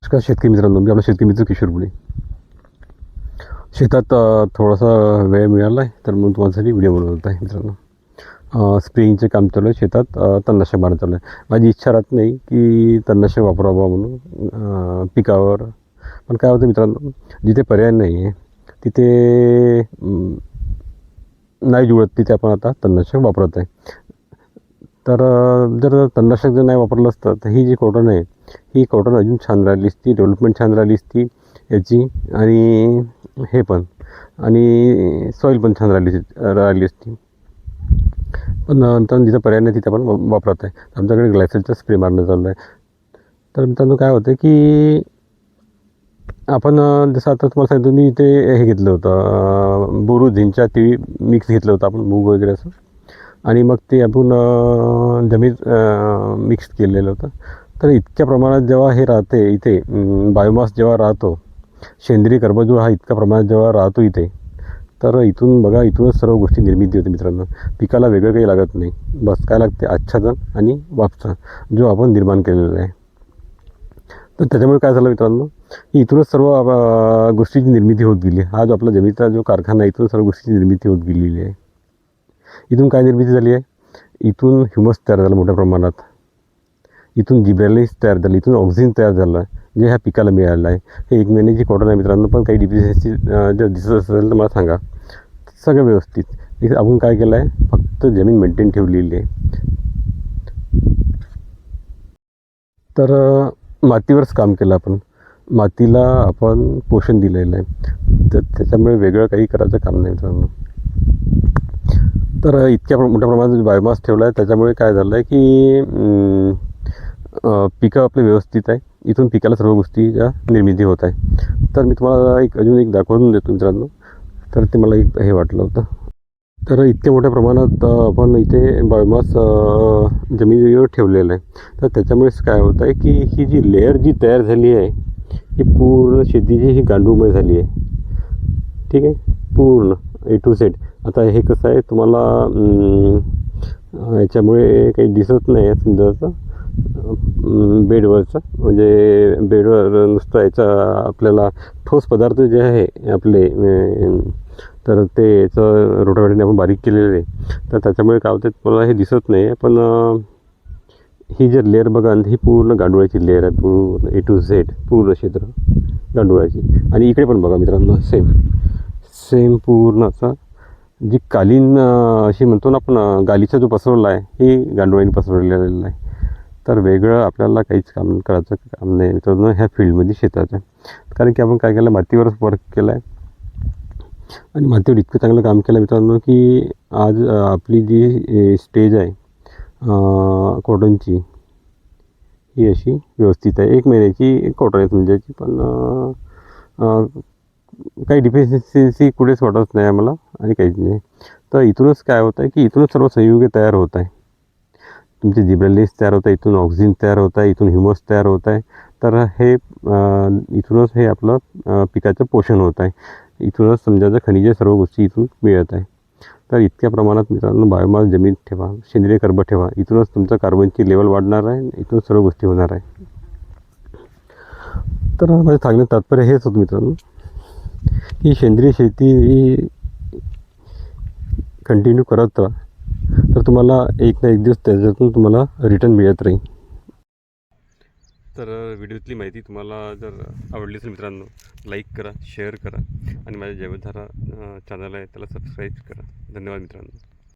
नमस्कार शेतकरी मित्रांनो, मी आपला शेतकरी मित्र किशोर बुले. शेतात थोडासा वेळ मिळाला आहे, तर म्हणून तुम्हासाठी व्हिडिओ बनवत आहे मित्रांनो. स्प्रेइंगचे काम चालू आहे शेतात. तणनाशक मारणं चालू आहे. माझी इच्छा राहत नाही की तणनाशक वापरावं म्हणून पिकावर. पण काय होतं मित्रांनो, जिथे पर्याय नाही आहे तिथे नाही जुळत तिथे आपण आता तणनाशक वापरत आहे. तर जर तणनाशक जर नाही वापरलं असतं तर ही जी कॉटन आहे, ही कॉटन अजून छान राहिली असती, डेव्हलपमेंट छान राहिली असती याची, आणि हे पण, आणि सॉईल पण छान राहिली असती. पण मित्रांनो जिथं पर्याय नाही तिथे आपण वापरत आहे. आमच्याकडे ग्लायसेलचा स्प्रे मारणं चालू आहे. तर मित्रांनो काय होतं की आपण जसं आता तुम्हाला सांगितलं, मी इथे हे घेतलं होतं, बोरू झिंचा तिळी मिक्स घेतलं होतं आपण, मूग वगैरे असं, आणि मग ते आपण जमीन मिक्स केलेलं होतं. तर इतक्या प्रमाणात जेव्हा हे राहते इथे, बायोमास जेव्हा राहतो, सेंद्रिय कर्बोदके हा इतक्या प्रमाणात जेव्हा राहतो इथे, तर इथून बघा, इथूनच सर्व गोष्टी निर्मिती होते मित्रांनो. पिकाला वेगळं काही लागत नाही, बस काय लागते आच्छादन आणि वापसा जो आपण निर्माण केलेला आहे. तर त्याच्यामुळे काय झालं मित्रांनो, इथूनच सर्व गोष्टीची निर्मिती होत गेली. हा जो आपला जमिनीचा जो कारखाना आहे, इथून सर्व गोष्टीची निर्मिती होत गेलेली आहे. इथून काय निर्मिती झाली आहे, इथून ह्युमस तयार झालं मोठ्या प्रमाणात, इथून जिब्रेलिस तयार झालं, इथून ऑक्सिजन तयार झालं, जे ह्या पिकाला मिळालं आहे. हे 1 महिन्याची कॉटन आहे मित्रांनो. पण काही डिफिशियन्सी जर दिसत असेल तर मला सांगा. सगळं व्यवस्थित. आपण काय केलं आहे, फक्त जमीन मेंटेन ठेवलेली आहे. तर मातीवरच काम केलं आपण, मातीला आपण पोषण दिलेलं आहे. तर त्याच्यामुळे वेगळं काही करायचं काम नाही मित्रांनो. तर इतक्या मोठ्या प्रमाणात बायोमास ठेवला आहे, त्याच्यामुळे काय झालं आहे की पिकं आपले व्यवस्थित आहे. इथून पिकाला सर्व गोष्टीच्या निर्मिती होत आहे. तर मी तुम्हाला अजून एक दाखवून देतो मित्रांनो. तर ते मला एक हे वाटलं होतं. तर इतक्या मोठ्या प्रमाणात आपण इथे बायोमास जमिनीवर ठेवलेलं आहे. तर त्याच्यामुळेच काय होतं आहे की ही जी लेअर जी तयार झाली आहे, ही पूर्ण शेतीची ही गांडूळमय झाली आहे. ठीक आहे, पूर्ण A to Z. आता हे कसं आहे, तुम्हाला याच्यामुळे काही दिसत नाही आहे समजा असं बेडवरचं, म्हणजे बेडवर नुसतं याचा आपल्याला ठोस पदार्थ जे आहे आपले, तर ते याचं रोटावेटरने आपण बारीक केलेलं आहे. तर त्याच्यामुळे काय होतं, मला हे दिसत नाही आहे. पण ही जर लेअर बघा, ही पूर्ण गांडुळाची लेअर आहे, पूर्ण A to Z पूर्ण क्षेत्र गांडुळाची. आणि इकडे पण बघा मित्रांनो, सेम पूर्ण असा जी कालीन अशी म्हणतो ना आपण, गालीचा जो पसरवला आहे, ही गांडुळाने पसरवलेला आहे. तर वेगळं आपल्याला काहीच काम करायचं काम नाही मित्रांनो ह्या फील्डमध्ये, शेताचं. कारण की आपण काय केलं, मातीवरच वर्क केलं आहे, आणि मातीवर इतकं चांगलं काम केलं मित्रांनो की आज आपली जी स्टेज आहे कॉटनची, ही अशी व्यवस्थित आहे. 1 महिन्याची कॉटन आहे समजायची. पण काही डिफिशियन्सी कुठेच वाटत नाही आम्हाला, आणि काहीच नाही. तर इथूनच काय होतं आहे की इथूनच सर्व संयुगे तयार होत आहे. तुमचे जिब्रेलिस तयार होत आहे, इथून ऑक्सिजन तयार होत आहे, इथून ह्युमस तयार होत आहे. तर हे इथूनच हे आपलं पिकाचं पोषण होत आहे. इथूनच समजायचं खनिजे सर्व गोष्टी इथून मिळत आहे. तर इतक्या प्रमाणात मित्रांनो बायोमास जमीन ठेवा, सेंद्रिय कर्ब ठेवा. इथूनच तुमचं कार्बनची लेवल वाढणार आहे, इथून सर्व गोष्टी होणार आहे. तर माझं सांगण्याचं तात्पर्य हेच होतं मित्रांनो की सेंद्रिय शेती ही कंटिन्यू करत राहा, तर तुम्हाला एक ना एक दिवस त्याच्यातून तुम्हाला रिटर्न मिळत राहील. तर व्हिडिओतली माहिती तुम्हाला जर आवडली असेल मित्रांनो, लाईक करा, शेअर करा, आणि माझ्या जैवधारा चॅनल आहे त्याला सबस्क्राईब करा. धन्यवाद मित्रांनो.